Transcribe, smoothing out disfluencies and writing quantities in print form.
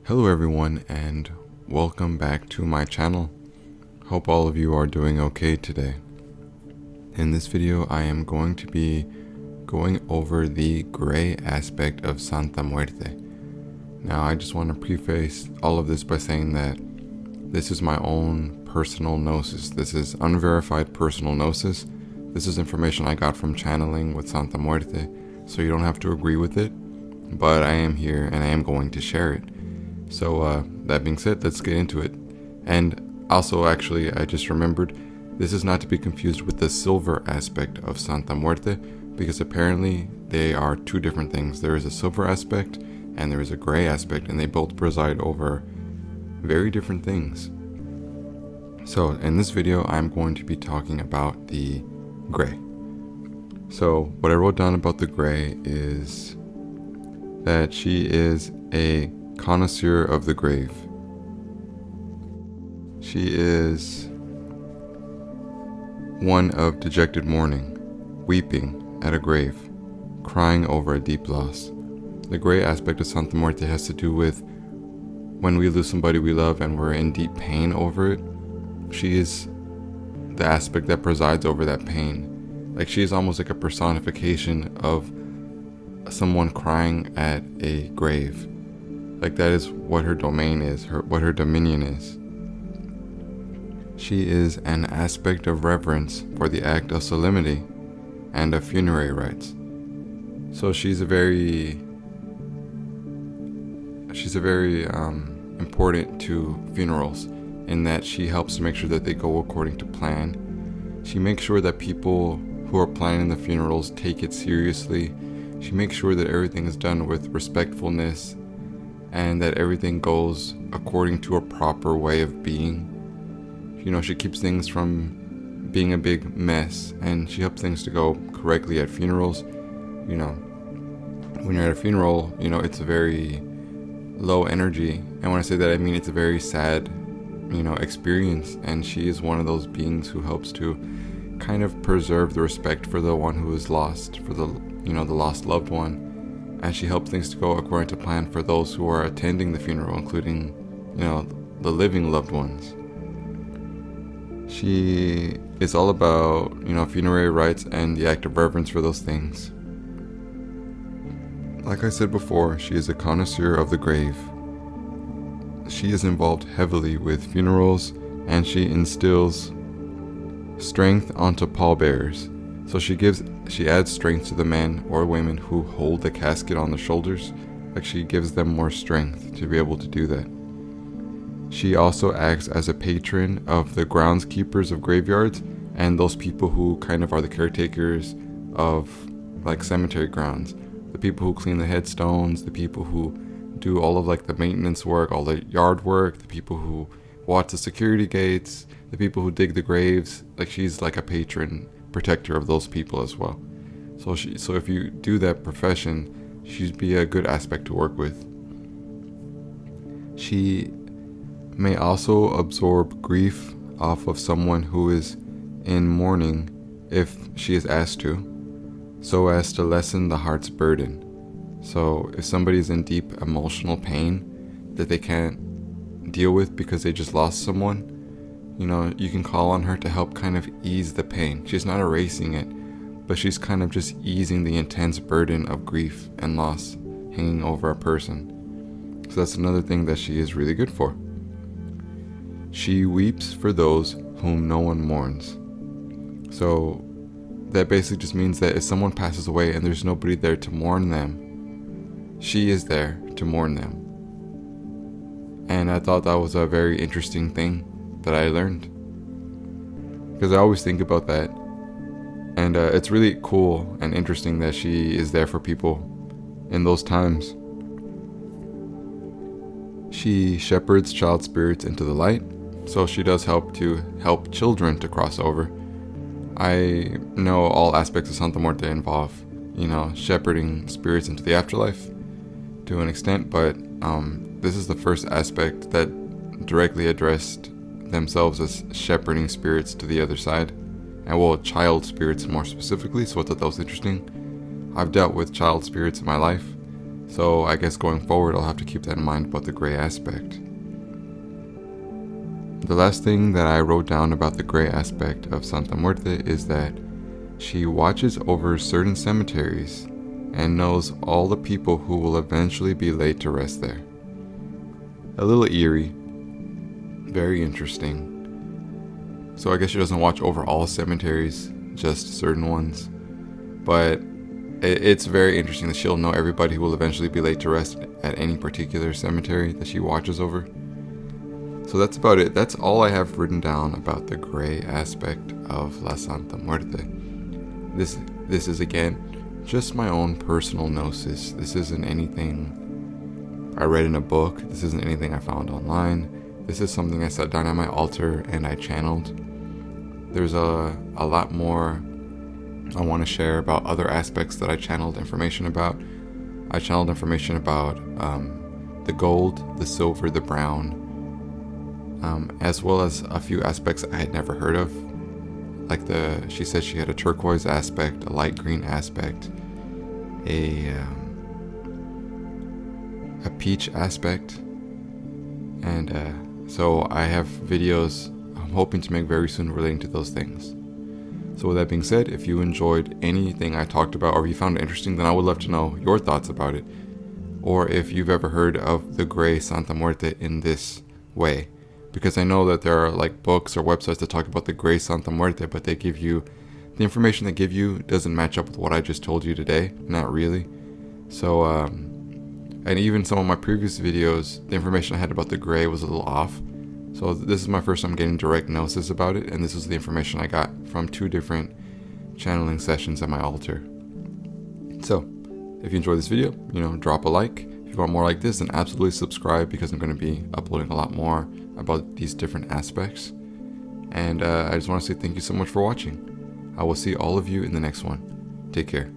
Hello everyone, and welcome back to my channel. Hope all of you are doing okay today. In this video I am going to be going over the gray aspect of Santa Muerte. Now I just want to preface all of this by saying that this is my own personal gnosis. This is unverified personal gnosis. This is information I got from channeling with Santa Muerte, so you don't have to agree with it, but I am here and I am going to share it. So that being said, let's get into it. And also, actually, I just remembered, this is not to be confused with the silver aspect of Santa Muerte, because apparently they are two different things. There is a silver aspect and there is a gray aspect, and they both preside over very different things. So in this video, I'm going to be talking about the gray. So what I wrote down about the gray is that she is a connoisseur of the grave. She is one of dejected mourning, weeping at a grave, crying over a deep loss. The gray aspect of Santa Muerte has to do with when we lose somebody we love and we're in deep pain over it. She is the aspect that presides over that pain. Like, she is almost like a personification of someone crying at a grave. Like, that is what her domain is, what her dominion is. She is an aspect of reverence for the act of solemnity and of funerary rites. So she's a very important to funerals, in that she helps to make sure that they go according to plan. She makes sure that people who are planning the funerals take it seriously. She makes sure that everything is done with respectfulness and that everything goes according to a proper way of being. You know, she keeps things from being a big mess, and she helps things to go correctly at funerals. You know, when you're at a funeral, you know, it's a very low energy, and when I say that, I mean it's a very sad, experience, and she is one of those beings who helps to kind of preserve the respect for the one who is lost, for the lost loved one. And she helps things to go according to plan for those who are attending the funeral, including, the living loved ones. She is all about, funerary rites and the act of reverence for those things. Like I said before, she is a connoisseur of the grave. She is involved heavily with funerals, and she instills strength onto pallbearers. So she adds strength to the men or women who hold the casket on their shoulders. Like, she gives them more strength to be able to do that. She also acts as a patron of the groundskeepers of graveyards and those people who kind of are the caretakers of, like, cemetery grounds. The people who clean the headstones, the people who do all of, like, the maintenance work, all the yard work, the people who watch the security gates, the people who dig the graves. Like, she's like a patron protector of those people as well. So if you do that profession, she'd be a good aspect to work with. She may also absorb grief off of someone who is in mourning if she is asked to, so as to lessen the heart's burden. So if somebody's in deep emotional pain that they can't deal with because they just lost someone, you can call on her to help kind of ease the pain. She's not erasing it, but she's kind of just easing the intense burden of grief and loss hanging over a person. So that's another thing that she is really good for. She weeps for those whom no one mourns. So that basically just means that if someone passes away and there's nobody there to mourn them, she is there to mourn them. And I thought that was a very interesting thing that I learned, because I always think about that, and it's really cool and interesting that she is there for people in those times. She shepherds child spirits into the light, so she does help children to cross over. I know all aspects of Santa Muerte involve, shepherding spirits into the afterlife to an extent, but this is the first aspect that directly addressed themselves as shepherding spirits to the other side, and child spirits more specifically. So I thought that was interesting. I've dealt with child spirits in my life, So I guess going forward, I'll have to keep that in mind about the gray aspect. The last thing that I wrote down about the gray aspect of Santa Muerte is that she watches over certain cemeteries and knows all the people who will eventually be laid to rest there. A little eerie, very interesting. So I guess she doesn't watch over all cemeteries, just certain ones. But it's very interesting that she'll know everybody who will eventually be laid to rest at any particular cemetery that she watches over. So that's about it. That's all I have written down about the gray aspect of La Santa Muerte. This is again just my own personal gnosis. This isn't anything I read in a book. This isn't anything I found online. This is something I sat down at my altar and I channeled. There's a lot more I want to share about other aspects that I channeled information about. I channeled information about the gold, the silver, the brown, as well as a few aspects I had never heard of. Like she said she had a turquoise aspect, a light green aspect, a peach aspect, and so I have videos I'm hoping to make very soon relating to those things. So with that being said, if you enjoyed anything I talked about or you found it interesting, then I would love to know your thoughts about it. Or if you've ever heard of the gray Santa Muerte in this way. Because I know that there are like books or websites that talk about the gray Santa Muerte, but they give you, the information they give you doesn't match up with what I just told you today. Not really. So, and even some of my previous videos, the information I had about the gray was a little off. So this is my first time getting direct gnosis about it, and this is the information I got from 2 different channeling sessions at my altar. So, if you enjoyed this video, drop a like. If you want more like this, then absolutely subscribe, because I'm going to be uploading a lot more about these different aspects. And I just want to say thank you so much for watching. I will see all of you in the next one. Take care.